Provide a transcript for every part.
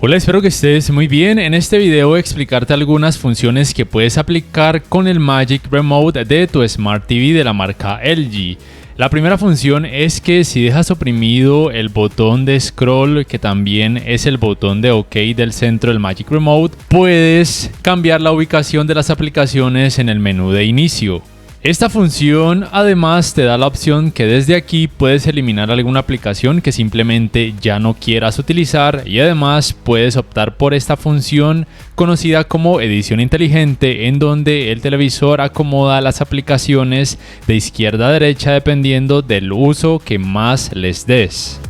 Hola, espero que estés muy bien. En este video voy a explicarte algunas funciones que puedes aplicar con el Magic Remote de tu Smart TV de la marca LG. La primera función es que si dejas oprimido el botón de scroll, que también es el botón de OK del centro del Magic Remote, puedes cambiar la ubicación de las aplicaciones en el menú de inicio. Esta función además te da la opción que desde aquí puedes eliminar alguna aplicación que simplemente ya no quieras utilizar, y además puedes optar por esta función conocida como edición inteligente, en donde el televisor acomoda las aplicaciones de izquierda a derecha dependiendo del uso que más les des.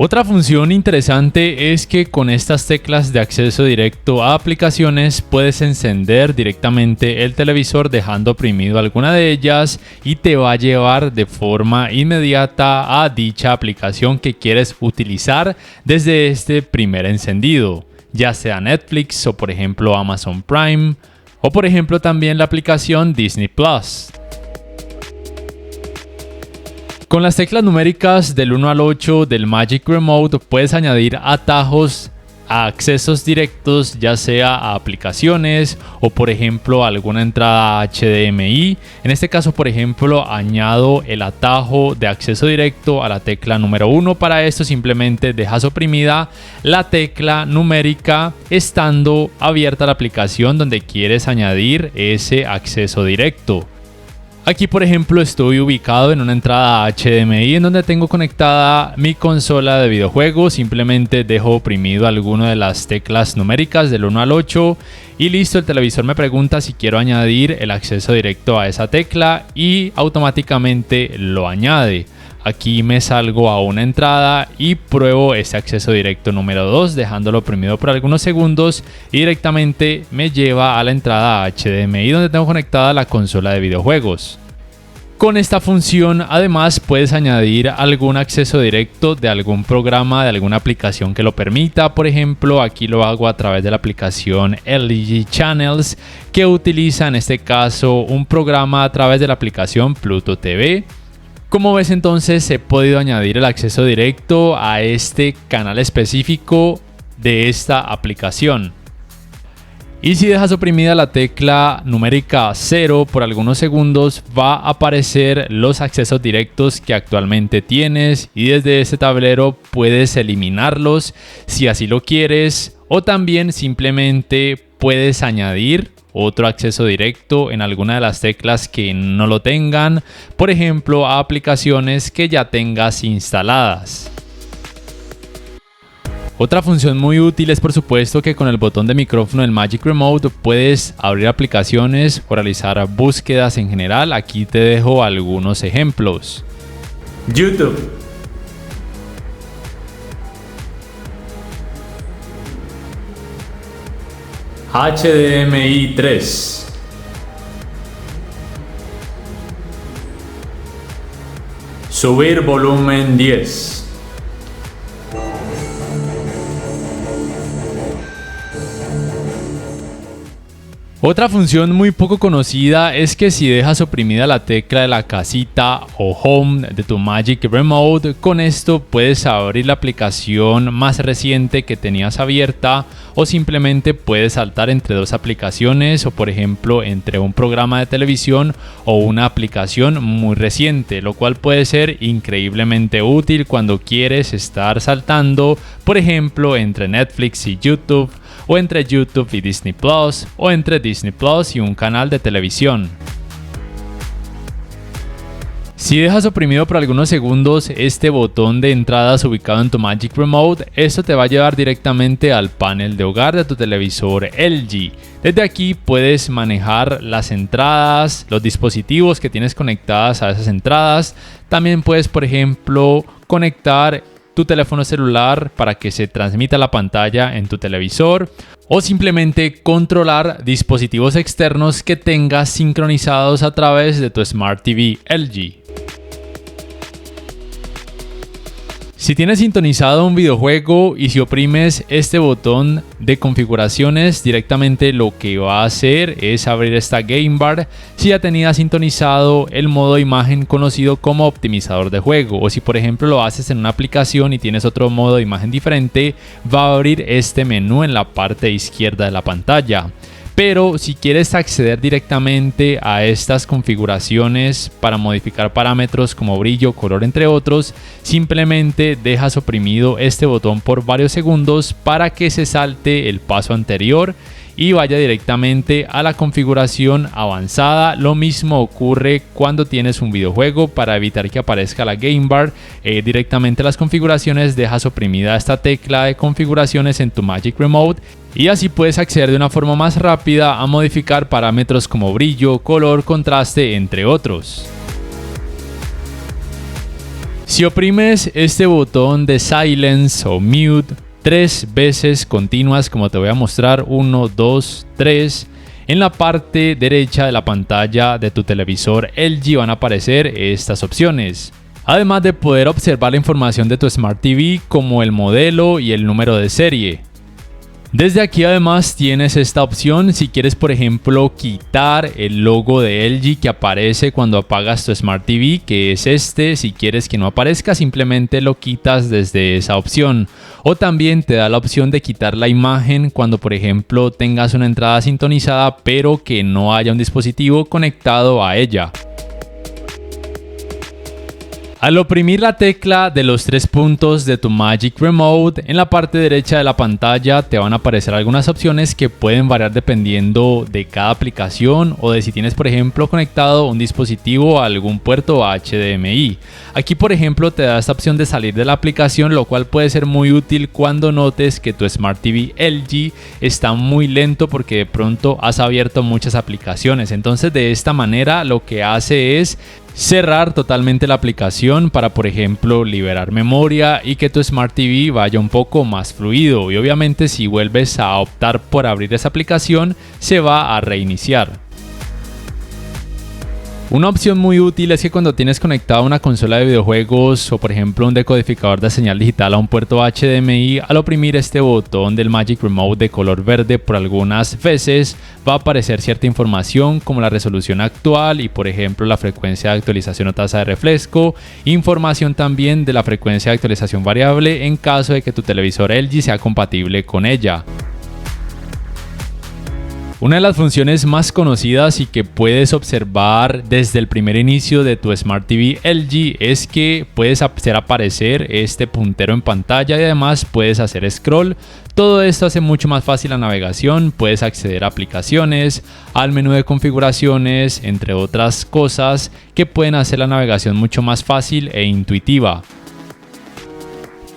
Otra función interesante es que con estas teclas de acceso directo a aplicaciones puedes encender directamente el televisor dejando oprimido alguna de ellas y te va a llevar de forma inmediata a dicha aplicación que quieres utilizar desde este primer encendido, ya sea Netflix o por ejemplo Amazon Prime o por ejemplo también la aplicación Disney Plus. Con las teclas numéricas del 1 al 8 del Magic Remote puedes añadir atajos a accesos directos, ya sea a aplicaciones o por ejemplo alguna entrada HDMI. En este caso, por ejemplo, añado el atajo de acceso directo a la tecla número 1. Para esto simplemente dejas oprimida la tecla numérica estando abierta la aplicación donde quieres añadir ese acceso directo. Aquí por ejemplo estoy ubicado en una entrada HDMI en donde tengo conectada mi consola de videojuegos. Simplemente dejo oprimido alguna de las teclas numéricas del 1 al 8 y listo, el televisor me pregunta si quiero añadir el acceso directo a esa tecla y automáticamente lo añade. Aquí me salgo a una entrada y pruebo ese acceso directo número 2 dejándolo oprimido por algunos segundos y directamente me lleva a la entrada HDMI donde tengo conectada la consola de videojuegos. Con esta función además puedes añadir algún acceso directo de algún programa, de alguna aplicación que lo permita. Por ejemplo, aquí lo hago a través de la aplicación LG Channels, que utiliza en este caso un programa a través de la aplicación Pluto TV. Como ves, entonces he podido añadir el acceso directo a este canal específico de esta aplicación. Y si dejas oprimida la tecla numérica 0 por algunos segundos, va a aparecer los accesos directos que actualmente tienes y desde este tablero puedes eliminarlos si así lo quieres, o también simplemente puedes añadir otro acceso directo en alguna de las teclas que no lo tengan, por ejemplo a aplicaciones que ya tengas instaladas. Otra función muy útil es por supuesto que con el botón de micrófono del Magic Remote puedes abrir aplicaciones o realizar búsquedas en general. Aquí te dejo algunos ejemplos. YouTube, HDMI 3, subir volumen 10, Otra función muy poco conocida es que si dejas oprimida la tecla de la casita o home de tu Magic Remote, con esto puedes abrir la aplicación más reciente que tenías abierta o simplemente puedes saltar entre dos aplicaciones o por ejemplo entre un programa de televisión o una aplicación muy reciente, lo cual puede ser increíblemente útil cuando quieres estar saltando por ejemplo entre Netflix y YouTube, o entre YouTube y Disney Plus, o entre Disney Plus y un canal de televisión. Si dejas oprimido por algunos segundos este botón de entradas ubicado en tu Magic Remote, esto te va a llevar directamente al panel de hogar de tu televisor LG. Desde aquí puedes manejar las entradas, los dispositivos que tienes conectadas a esas entradas. También puedes, por ejemplo, conectar tu teléfono celular para que se transmita la pantalla en tu televisor o simplemente controlar dispositivos externos que tengas sincronizados a través de tu Smart TV LG. Si tienes sintonizado un videojuego y si oprimes este botón de configuraciones, directamente lo que va a hacer es abrir esta game bar si ya tenías sintonizado el modo imagen conocido como optimizador de juego, o si por ejemplo lo haces en una aplicación y tienes otro modo de imagen diferente, va a abrir este menú en la parte izquierda de la pantalla. Pero si quieres acceder directamente a estas configuraciones para modificar parámetros como brillo, color, entre otros, simplemente dejas oprimido este botón por varios segundos para que se salte el paso anterior y vaya directamente a la configuración avanzada. Lo mismo ocurre cuando tienes un videojuego. Para evitar que aparezca la game bar, directamente a las configuraciones dejas oprimida esta tecla de configuraciones en tu Magic Remote y así puedes acceder de una forma más rápida a modificar parámetros como brillo, color, contraste, entre otros. Si oprimes este botón de silence o mute 3 veces continuas, como te voy a mostrar, 1, 2, 3, en la parte derecha de la pantalla de tu televisor LG van a aparecer estas opciones. Además de poder observar la información de tu Smart TV como el modelo y el número de serie. Desde aquí además tienes esta opción si quieres, por ejemplo, quitar el logo de LG que aparece cuando apagas tu Smart TV, que es este. Si quieres que no aparezca, simplemente lo quitas desde esa opción. O también te da la opción de quitar la imagen cuando, por ejemplo, tengas una entrada sintonizada pero que no haya un dispositivo conectado a ella. Al oprimir la tecla de los 3 puntos de tu Magic Remote, en la parte derecha de la pantalla te van a aparecer algunas opciones que pueden variar dependiendo de cada aplicación o de si tienes, por ejemplo, conectado un dispositivo a algún puerto HDMI. Aquí, por ejemplo, te da esta opción de salir de la aplicación, lo cual puede ser muy útil cuando notes que tu Smart TV LG está muy lento porque de pronto has abierto muchas aplicaciones. Entonces, de esta manera lo que hace es cerrar totalmente la aplicación para, por ejemplo, liberar memoria y que tu Smart TV vaya un poco más fluido. Y obviamente si vuelves a optar por abrir esa aplicación, se va a reiniciar. Una opción muy útil es que cuando tienes conectada una consola de videojuegos o por ejemplo un decodificador de señal digital a un puerto HDMI, al oprimir este botón del Magic Remote de color verde por algunas veces va a aparecer cierta información como la resolución actual y por ejemplo la frecuencia de actualización o tasa de refresco, información también de la frecuencia de actualización variable en caso de que tu televisor LG sea compatible con ella. Una de las funciones más conocidas y que puedes observar desde el primer inicio de tu Smart TV LG es que puedes hacer aparecer este puntero en pantalla y además puedes hacer scroll. Todo esto hace mucho más fácil la navegación, puedes acceder a aplicaciones, al menú de configuraciones, entre otras cosas que pueden hacer la navegación mucho más fácil e intuitiva.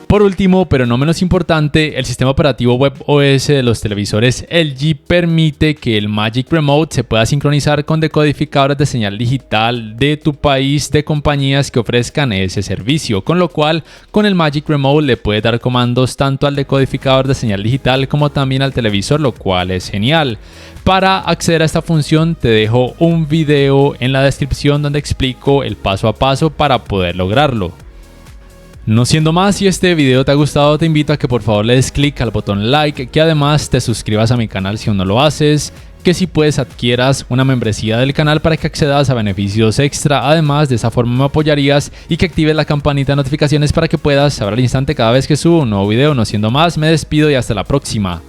Por último, pero no menos importante, el sistema operativo WebOS de los televisores LG permite que el Magic Remote se pueda sincronizar con decodificadores de señal digital de tu país de compañías que ofrezcan ese servicio, con lo cual con el Magic Remote le puedes dar comandos tanto al decodificador de señal digital como también al televisor, lo cual es genial. Para acceder a esta función te dejo un video en la descripción donde explico el paso a paso para poder lograrlo. No siendo más, si este video te ha gustado, te invito a que por favor le des clic al botón like, que además te suscribas a mi canal si aún no lo haces, que si puedes adquieras una membresía del canal para que accedas a beneficios extra. Además, de esa forma me apoyarías y que actives la campanita de notificaciones para que puedas saber al instante cada vez que subo un nuevo video. No siendo más, me despido y hasta la próxima.